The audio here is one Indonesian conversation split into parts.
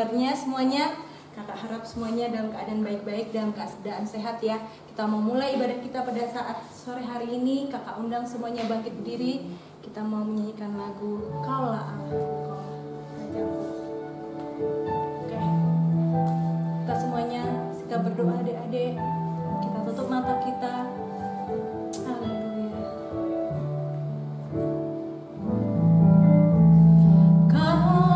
kabarnya semuanya? Kakak harap semuanya dalam keadaan baik-baik, dalam keadaan sehat ya. Kita mau mulai ibadah kita pada saat sore hari ini. Kakak undang semuanya bangkit berdiri. Kita mau menyanyikan lagu Kaulah Allahku, Rajaku. Oke. Kita semuanya jika berdoa adik-adik, kita tutup mata kita. Haleluya. Kaulah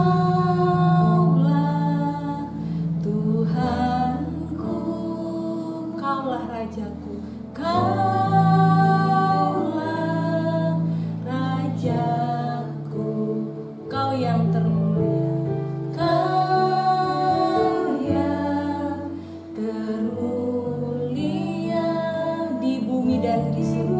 Tuhanku, Kaulah Rajaku, Kaulah Rajaku, Kau yang termulia, Kau yang termulia di bumi dan di surga.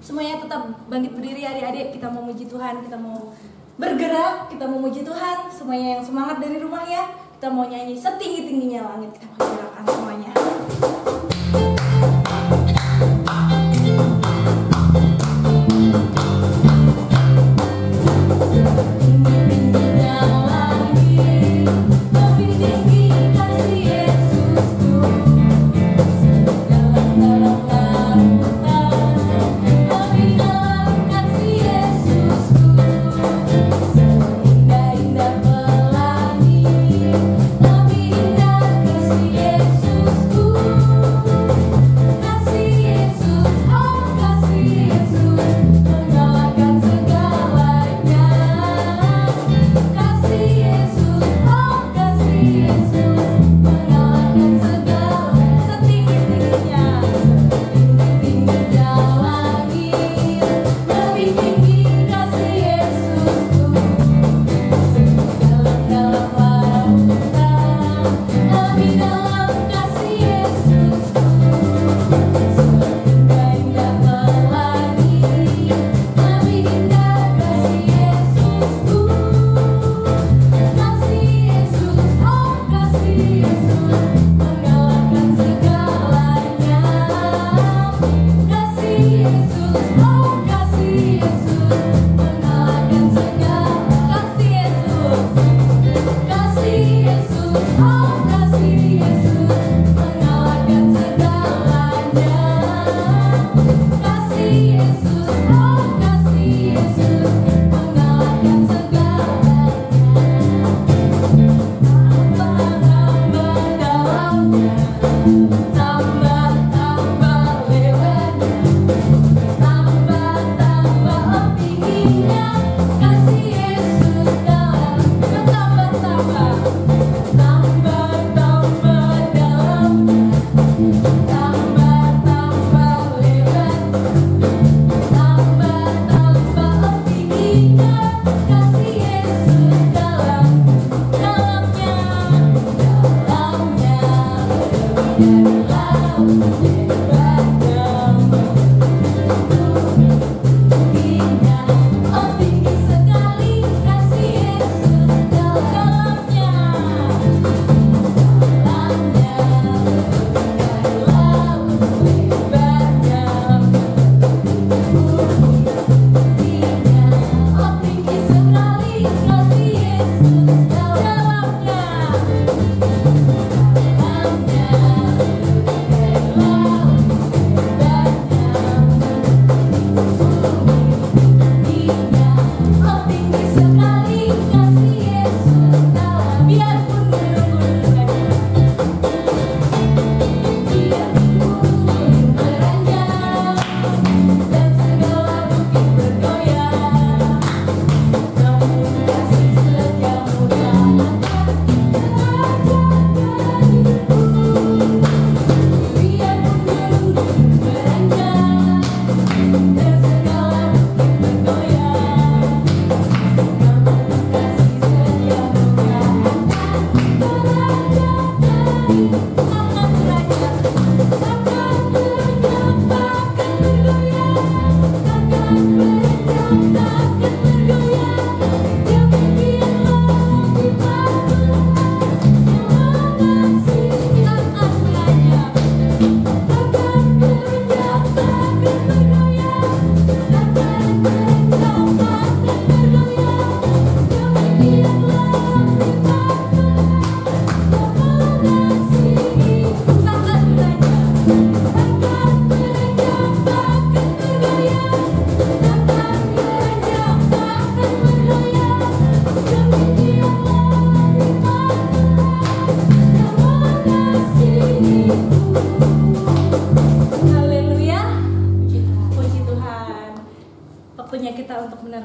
Semuanya tetap bangkit berdiri adik-adik, kita mau muji Tuhan, kita mau bergerak, kita mau muji Tuhan. Semuanya yang semangat dari rumah ya, kita mau nyanyi setinggi-tingginya langit, kita mau gerakan semuanya. Yesusku, kasih Yesus.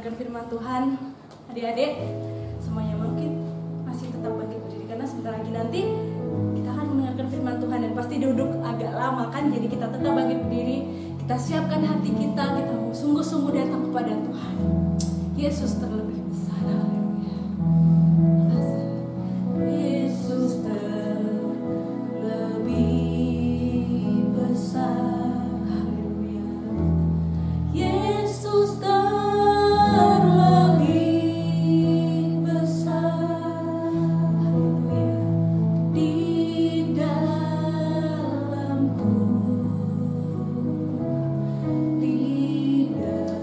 mendengarkan firman Tuhan. Adik-adik semuanya mungkin masih tetap bangkit berdiri, karena sebentar lagi nanti kita akan mendengarkan firman Tuhan dan pasti duduk agak lama kan. Jadi kita tetap bangkit berdiri, kita siapkan hati kita mau sungguh-sungguh datang kepada Tuhan. Yesus terlebih besar. Haleluya. Yesus terlebih besar. Haleluya. Yesus terlebih besar. Haleluya. Di dalamku, di dalamku.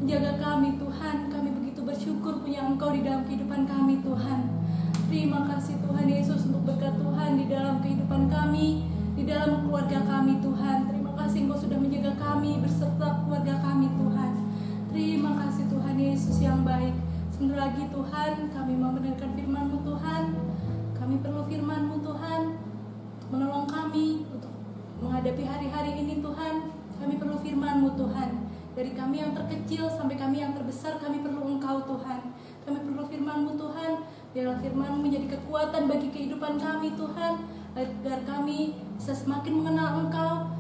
menjaga kami Tuhan. Kami begitu bersyukur punya Engkau di dalam kehidupan kami Tuhan. Terima kasih Tuhan Yesus untuk berkat Tuhan di dalam kehidupan kami, di dalam keluarga kami Tuhan. Terima kasih Engkau sudah menjaga kami berserta keluarga kami Tuhan. Terima kasih Tuhan Yesus yang baik. Sebentar lagi Tuhan, kami mau mendengarkan firman-Mu Tuhan. Kami perlu firman-Mu Tuhan untuk menolong kami untuk menghadapi hari-hari ini Tuhan. Kami perlu firman-Mu Tuhan. Dari kami yang terkecil sampai kami yang terbesar, kami perlu Engkau Tuhan. Kami perlu firman-Mu Tuhan. Biarlah firman-Mu menjadi kekuatan bagi kehidupan kami Tuhan, agar kami bisa semakin mengenal Engkau,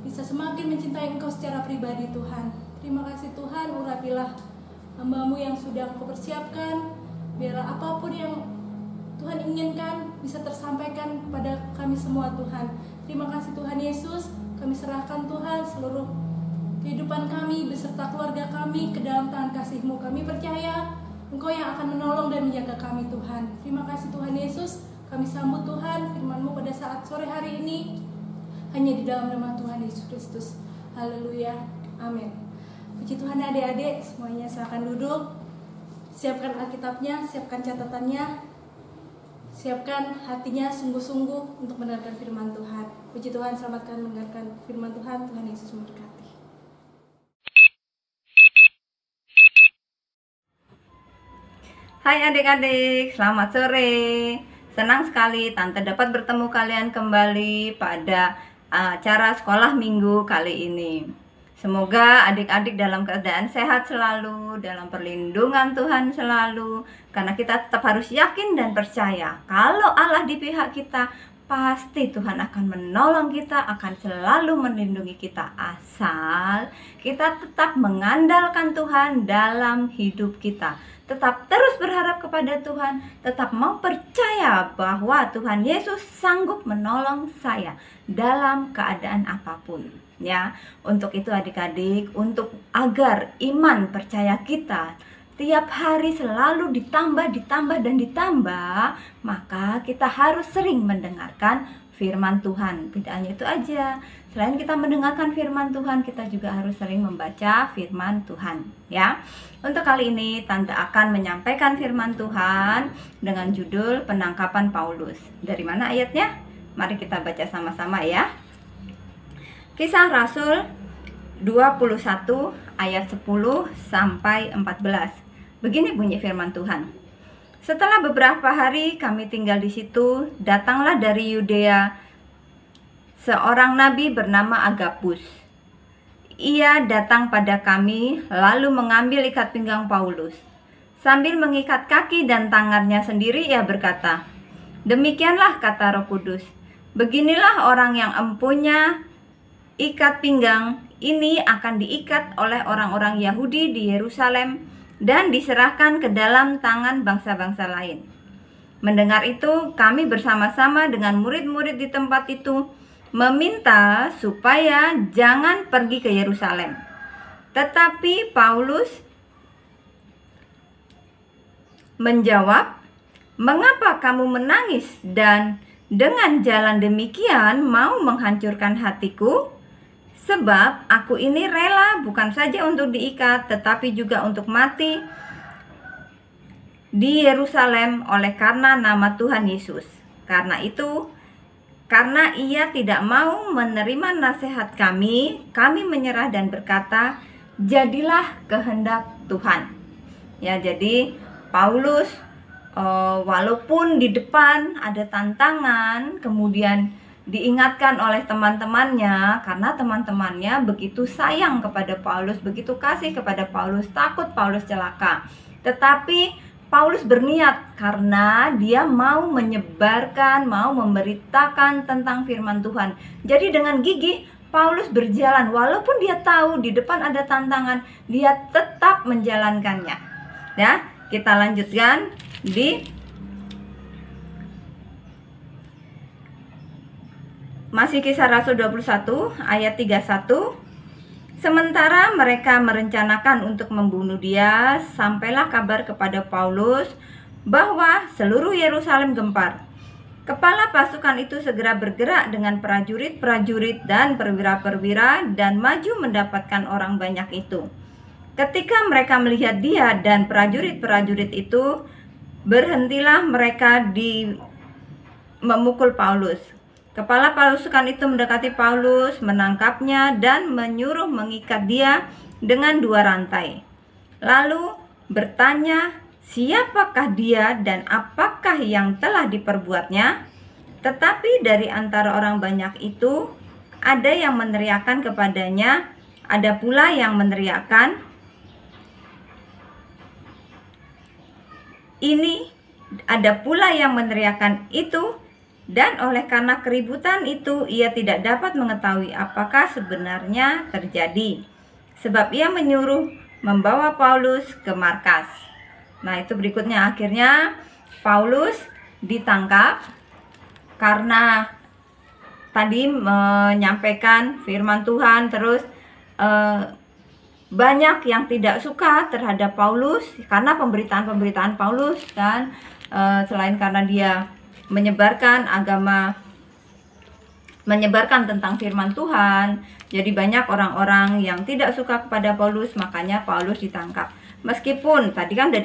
bisa semakin mencintai Engkau secara pribadi Tuhan. Terima kasih Tuhan, urapilah hamba-Mu yang sudah Engkau persiapkan. Biarlah apapun yang Tuhan inginkan bisa tersampaikan kepada kami semua Tuhan. Terima kasih Tuhan Yesus. Kami serahkan Tuhan seluruh kehidupan kami beserta keluarga kami ke dalam tangan kasih-Mu. Kami percaya Engkau yang akan menolong dan menjaga kami Tuhan. Terima kasih Tuhan Yesus. Kami sambut Tuhan firman-Mu pada saat sore hari ini hanya di dalam nama Tuhan Yesus Kristus. Haleluya. Amin. Puji Tuhan adik-adik, semuanya silakan duduk. Siapkan Alkitabnya, siapkan catatannya, siapkan hatinya sungguh-sungguh untuk mendengarkan firman Tuhan. Puji Tuhan, selamatkan mendengarkan firman Tuhan. Tuhan Yesus memberkati. Hai adik-adik, selamat sore. Senang sekali Tante dapat bertemu kalian kembali pada acara sekolah minggu kali ini. Semoga adik-adik dalam keadaan sehat selalu, dalam perlindungan Tuhan selalu. Karena kita tetap harus yakin dan percaya kalau Allah di pihak kita, pasti Tuhan akan menolong kita, akan selalu melindungi kita. Asal kita tetap mengandalkan Tuhan dalam hidup kita. Tetap terus berharap kepada Tuhan, tetap mau percaya bahwa Tuhan Yesus sanggup menolong saya dalam keadaan apapun. Ya, untuk itu adik-adik, untuk agar iman percaya kita tiap hari selalu ditambah dan ditambah, maka kita harus sering mendengarkan firman Tuhan. Tidak hanya itu aja, selain kita mendengarkan firman Tuhan, kita juga harus sering membaca firman Tuhan. Ya, untuk kali ini Tante akan menyampaikan firman Tuhan dengan judul penangkapan Paulus. Dari mana ayatnya? Mari kita baca sama-sama ya. Kisah Rasul 21 ayat 10 sampai 14. Begini bunyi firman Tuhan. Setelah beberapa hari kami tinggal di situ, datanglah dari Yudea seorang nabi bernama Agabus. Ia datang pada kami lalu mengambil ikat pinggang Paulus. Sambil mengikat kaki dan tangannya sendiri ia berkata, "Demikianlah kata Roh Kudus, beginilah orang yang empunya ikat pinggang ini akan diikat oleh orang-orang Yahudi di Yerusalem dan diserahkan ke dalam tangan bangsa-bangsa lain." Mendengar itu, kami bersama-sama dengan murid-murid di tempat itu meminta supaya jangan pergi ke Yerusalem. Tetapi Paulus menjawab, "Mengapa kamu menangis dan dengan jalan demikian mau menghancurkan hatiku? Sebab aku ini rela bukan saja untuk diikat, tetapi juga untuk mati di Yerusalem oleh karena nama Tuhan Yesus." Karena itu, karena ia tidak mau menerima nasihat kami menyerah dan berkata, "Jadilah kehendak Tuhan." Ya, jadi Paulus walaupun di depan ada tantangan, kemudian diingatkan oleh teman-temannya, karena teman-temannya begitu sayang kepada Paulus, begitu kasih kepada Paulus, takut Paulus celaka. Tetapi Paulus berniat karena dia mau menyebarkan, mau memberitakan tentang firman Tuhan. Jadi dengan gigih Paulus berjalan, walaupun dia tahu di depan ada tantangan, dia tetap menjalankannya. Ya, kita lanjutkan di masih Kisah Rasul 21 ayat 31. Sementara mereka merencanakan untuk membunuh dia, sampailah kabar kepada Paulus bahwa seluruh Yerusalem gempar. Kepala pasukan itu segera bergerak dengan prajurit-prajurit dan perwira-perwira dan maju mendapatkan orang banyak itu. Ketika mereka melihat dia dan prajurit-prajurit itu, berhentilah mereka memukul Paulus. Kepala pasukan itu mendekati Paulus, menangkapnya dan menyuruh mengikat dia dengan 2 rantai. Lalu bertanya siapakah dia dan apakah yang telah diperbuatnya? Tetapi dari antara orang banyak itu, ada yang meneriakkan kepadanya, ada pula yang meneriakkan, ini, ada pula yang meneriakkan itu, dan oleh karena keributan itu, ia tidak dapat mengetahui apakah sebenarnya terjadi. Sebab ia menyuruh membawa Paulus ke markas. Nah, itu berikutnya, akhirnya Paulus ditangkap karena tadi menyampaikan firman Tuhan, terus banyak yang tidak suka terhadap Paulus karena pemberitaan Paulus, dan selain karena dia menyebarkan agama, menyebarkan tentang firman Tuhan, jadi banyak orang-orang yang tidak suka kepada Paulus, makanya Paulus ditangkap. Meskipun tadi kan udah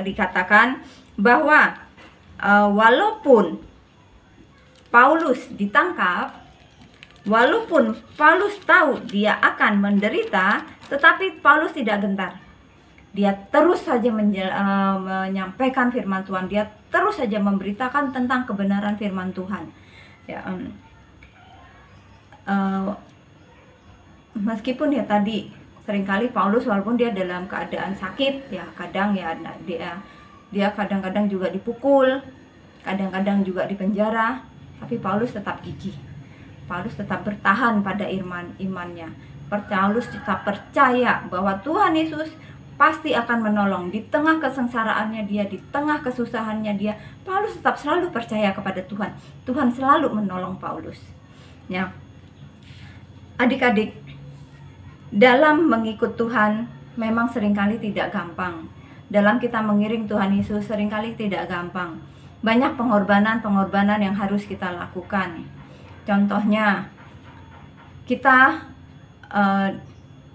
dikatakan bahwa walaupun Paulus ditangkap, walaupun Paulus tahu dia akan menderita, tetapi Paulus tidak gentar. Dia terus saja menyampaikan firman Tuhan, dia terus saja memberitakan tentang kebenaran firman Tuhan. Ya, meskipun ya tadi seringkali Paulus walaupun dia dalam keadaan sakit, ya kadang ya dia kadang-kadang juga dipukul, kadang-kadang juga dipenjara, tapi Paulus tetap gigih. Paulus tetap bertahan pada imannya. Paulus tetap percaya bahwa Tuhan Yesus pasti akan menolong di tengah kesengsaraannya dia, di tengah kesusahannya dia. Paulus tetap selalu percaya kepada Tuhan. Tuhan selalu menolong Paulus. Ya, adik-adik, dalam mengikut Tuhan memang seringkali tidak gampang. Dalam kita mengiring Tuhan Yesus seringkali tidak gampang. Banyak pengorbanan yang harus kita lakukan. Contohnya, kita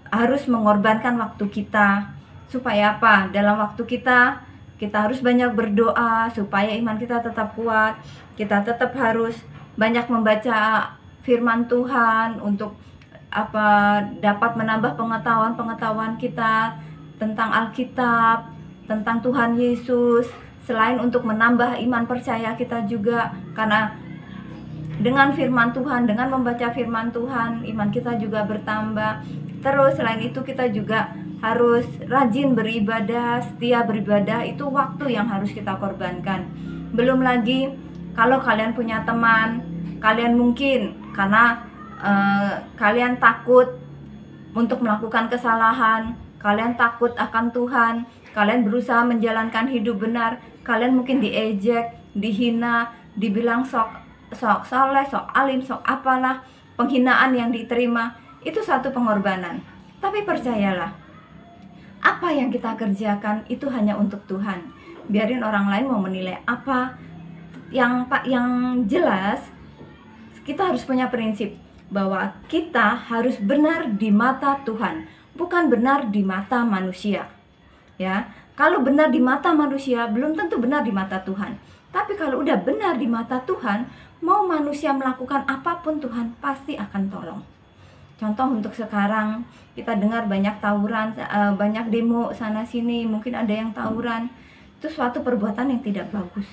harus mengorbankan waktu kita. Supaya apa? Dalam waktu kita harus banyak berdoa supaya iman kita tetap kuat. Kita tetap harus banyak membaca firman Tuhan untuk dapat menambah pengetahuan kita tentang Alkitab, tentang Tuhan Yesus. Selain untuk menambah iman percaya kita juga, karena dengan firman Tuhan, dengan membaca firman Tuhan, iman kita juga bertambah. Terus selain itu kita juga harus rajin beribadah, setia beribadah. Itu waktu yang harus kita korbankan. Belum lagi kalau kalian punya teman, kalian mungkin karena kalian takut untuk melakukan kesalahan, kalian takut akan Tuhan, kalian berusaha menjalankan hidup benar, kalian mungkin diejek, dihina, dibilang sok soleh, sok alim, sok apalah, penghinaan yang diterima. Itu satu pengorbanan. Tapi percayalah, apa yang kita kerjakan itu hanya untuk Tuhan. Biarin orang lain mau menilai apa. Yang jelas, kita harus punya prinsip bahwa kita harus benar di mata Tuhan, bukan benar di mata manusia. Ya, kalau benar di mata manusia belum tentu benar di mata Tuhan. Tapi kalau udah benar di mata Tuhan, mau manusia melakukan apapun, Tuhan pasti akan tolong. Contoh untuk sekarang, kita dengar banyak tawuran, banyak demo sana sini, mungkin ada yang tawuran. Itu suatu perbuatan yang tidak bagus.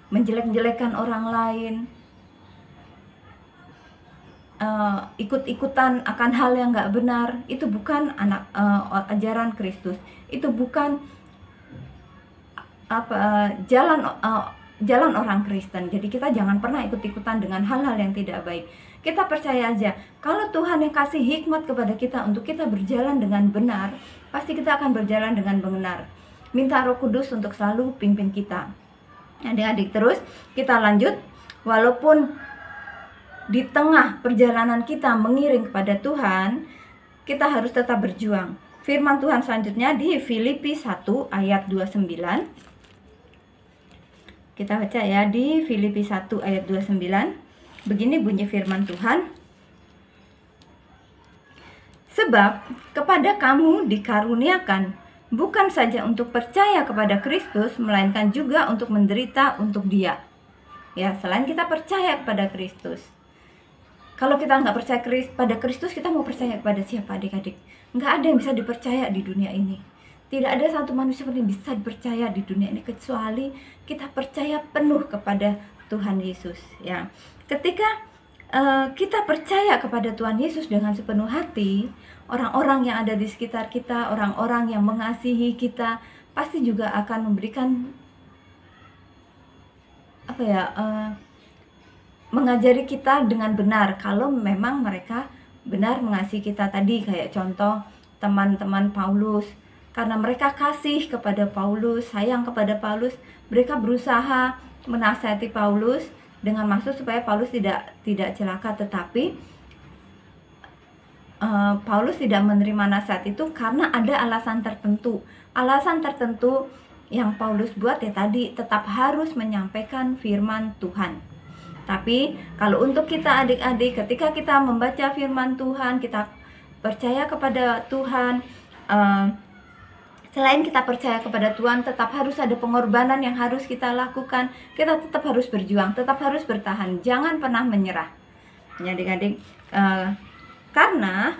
Menjelek-jelekan orang lain, ikut-ikutan akan hal yang gak benar, itu bukan ajaran Kristus. Itu bukan jalan orang Kristen. Jadi kita jangan pernah ikut-ikutan dengan hal-hal yang tidak baik. Kita percaya aja, kalau Tuhan yang kasih hikmat kepada kita untuk kita berjalan dengan benar, pasti kita akan berjalan dengan benar. Minta Roh Kudus untuk selalu pimpin kita. Adik-adik, terus kita lanjut. Walaupun di tengah perjalanan kita mengiring kepada Tuhan, kita harus tetap berjuang. Firman Tuhan selanjutnya di Filipi 1 ayat 29. Kita baca ya, di Filipi 1 ayat 29. Begini bunyi firman Tuhan. Sebab kepada kamu dikaruniakan bukan saja untuk percaya kepada Kristus, melainkan juga untuk menderita untuk Dia. Ya, selain kita percaya kepada Kristus. Kalau kita nggak percaya pada Kristus, kita mau percaya kepada siapa, adik-adik? Nggak ada yang bisa dipercaya di dunia ini. Tidak ada satu manusia pun yang bisa dipercaya di dunia ini kecuali kita percaya penuh kepada Tuhan Yesus, ya. Ketika kita percaya kepada Tuhan Yesus dengan sepenuh hati, orang-orang yang ada di sekitar kita, orang-orang yang mengasihi kita, pasti juga akan memberikan mengajari kita dengan benar kalau memang mereka benar mengasihi kita. Tadi kayak contoh teman-teman Paulus, karena mereka kasih kepada Paulus, sayang kepada Paulus, mereka berusaha menasihati Paulus dengan maksud supaya Paulus tidak celaka. Tetapi Paulus tidak menerima nasihat itu karena ada alasan tertentu. Alasan tertentu yang Paulus buat ya tadi, tetap harus menyampaikan firman Tuhan. Tapi kalau untuk kita adik-adik, ketika kita membaca firman Tuhan, kita percaya kepada Tuhan, selain kita percaya kepada Tuhan, tetap harus ada pengorbanan yang harus kita lakukan. Kita tetap harus berjuang, tetap harus bertahan, jangan pernah menyerah, ya adik-adik. Karena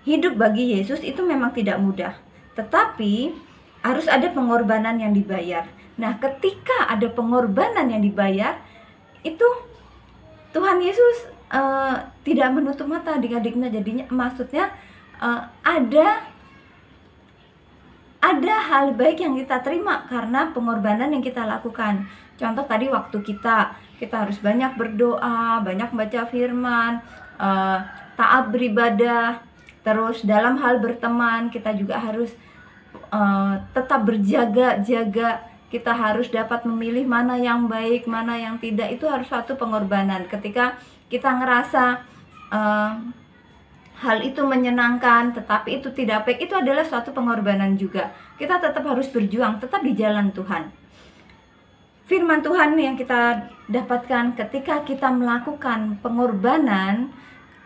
hidup bagi Yesus itu memang tidak mudah, tetapi harus ada pengorbanan yang dibayar. Nah, ketika ada pengorbanan yang dibayar, itu Tuhan Yesus tidak menutup mata adik-adiknya. Jadinya maksudnya ada hal baik yang kita terima karena pengorbanan yang kita lakukan. Contoh tadi waktu kita harus banyak berdoa, banyak baca firman, taat beribadah. Terus dalam hal berteman kita juga harus tetap berjaga-jaga. Kita harus dapat memilih mana yang baik, mana yang tidak. Itu harus suatu pengorbanan. Ketika kita ngerasa hal itu menyenangkan, tetapi itu tidak baik, itu adalah suatu pengorbanan juga. Kita tetap harus berjuang, tetap di jalan Tuhan. Firman Tuhan yang kita dapatkan ketika kita melakukan pengorbanan,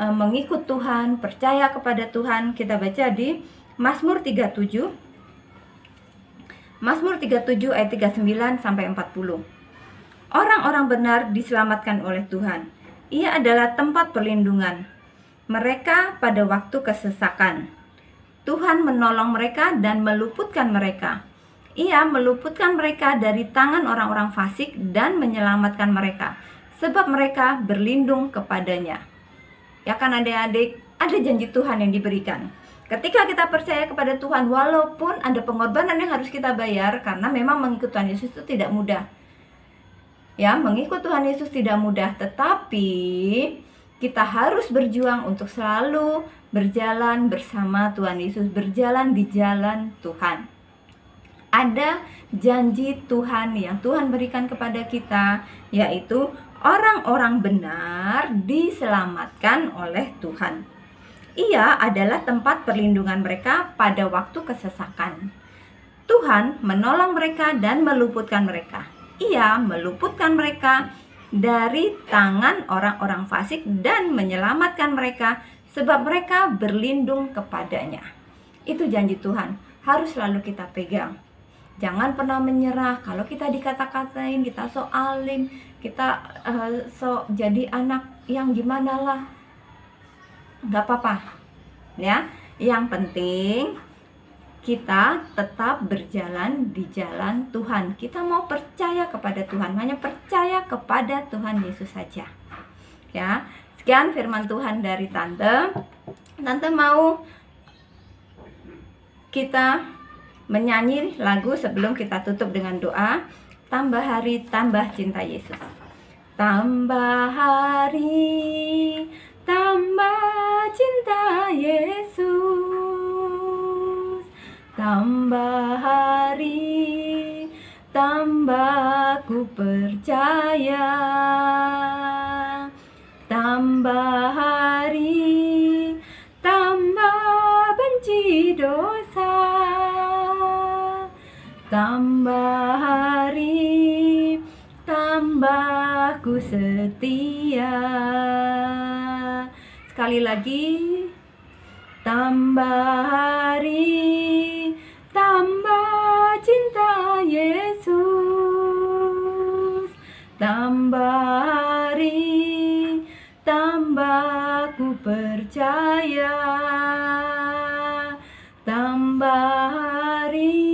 mengikut Tuhan, percaya kepada Tuhan, kita baca di Mazmur 37. Mazmur 37 ayat 39 sampai 40. Orang-orang benar diselamatkan oleh Tuhan. Ia adalah tempat perlindungan mereka pada waktu kesesakan. Tuhan menolong mereka dan meluputkan mereka. Ia meluputkan mereka dari tangan orang-orang fasik dan menyelamatkan mereka, sebab mereka berlindung kepadanya. Ya kan adik-adik, ada janji Tuhan yang diberikan. Ketika kita percaya kepada Tuhan, walaupun ada pengorbanan yang harus kita bayar, karena memang mengikut Tuhan Yesus itu tidak mudah. Ya, mengikut Tuhan Yesus tidak mudah, tetapi kita harus berjuang untuk selalu berjalan bersama Tuhan Yesus, berjalan di jalan Tuhan. Ada janji Tuhan yang Tuhan berikan kepada kita, yaitu orang-orang benar diselamatkan oleh Tuhan. Ia adalah tempat perlindungan mereka pada waktu kesesakan. Tuhan menolong mereka dan meluputkan mereka. Ia meluputkan mereka dari tangan orang-orang fasik dan menyelamatkan mereka, sebab mereka berlindung kepadanya. Itu janji Tuhan, harus selalu kita pegang. Jangan pernah menyerah. Kalau kita dikata-katain, kita sok alim, kita sok jadi anak yang gimana lah, gak apa-apa ya. Yang penting kita tetap berjalan di jalan Tuhan. Kita mau percaya kepada Tuhan, hanya percaya kepada Tuhan Yesus saja. Ya, sekian firman Tuhan dari Tante. Tante mau kita menyanyi lagu sebelum kita tutup dengan doa. Tambah hari, tambah cinta Yesus. Tambah hari, tambah cinta Yesus. Tambah hari, tambah ku percaya. Tambah hari, tambah benci dosa. Tambah hari, tambah ku setia. Sekali lagi. Tambah hari, tambah cinta Yesus. Tambah hari, tambah ku percaya. Tambah hari,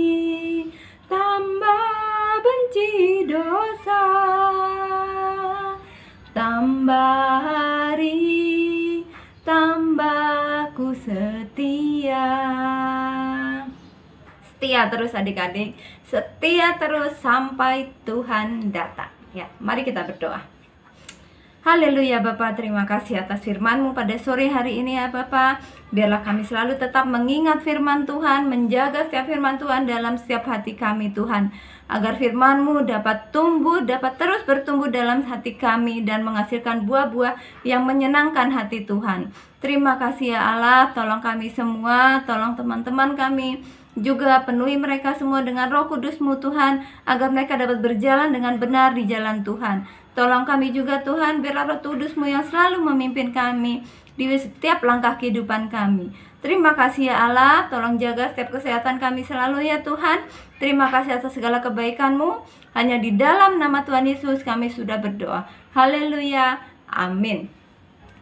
tambah hari, tambah ku setia. Setia terus adik-adik, setia terus sampai Tuhan datang. Ya, mari kita berdoa. Haleluya Bapa, terima kasih atas firman-Mu pada sore hari ini ya Bapa. Biarlah kami selalu tetap mengingat firman Tuhan, menjaga setiap firman Tuhan dalam setiap hati kami Tuhan. Agar firman-Mu dapat tumbuh, dapat terus bertumbuh dalam hati kami dan menghasilkan buah-buah yang menyenangkan hati Tuhan. Terima kasih ya Allah, tolong kami semua, tolong teman-teman kami. Juga penuhi mereka semua dengan Roh Kudus-Mu Tuhan, agar mereka dapat berjalan dengan benar di jalan Tuhan. Tolong kami juga Tuhan, biarlah Roh Kudus-Mu yang selalu memimpin kami di setiap langkah kehidupan kami. Terima kasih ya Allah, tolong jaga setiap kesehatan kami selalu ya Tuhan. Terima kasih atas segala kebaikan-Mu. Hanya di dalam nama Tuhan Yesus kami sudah berdoa. Haleluya, amin.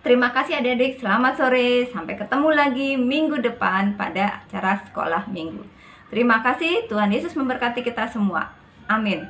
Terima kasih adik-adik, selamat sore. Sampai ketemu lagi minggu depan pada acara sekolah minggu. Terima kasih, Tuhan Yesus memberkati kita semua. Amin.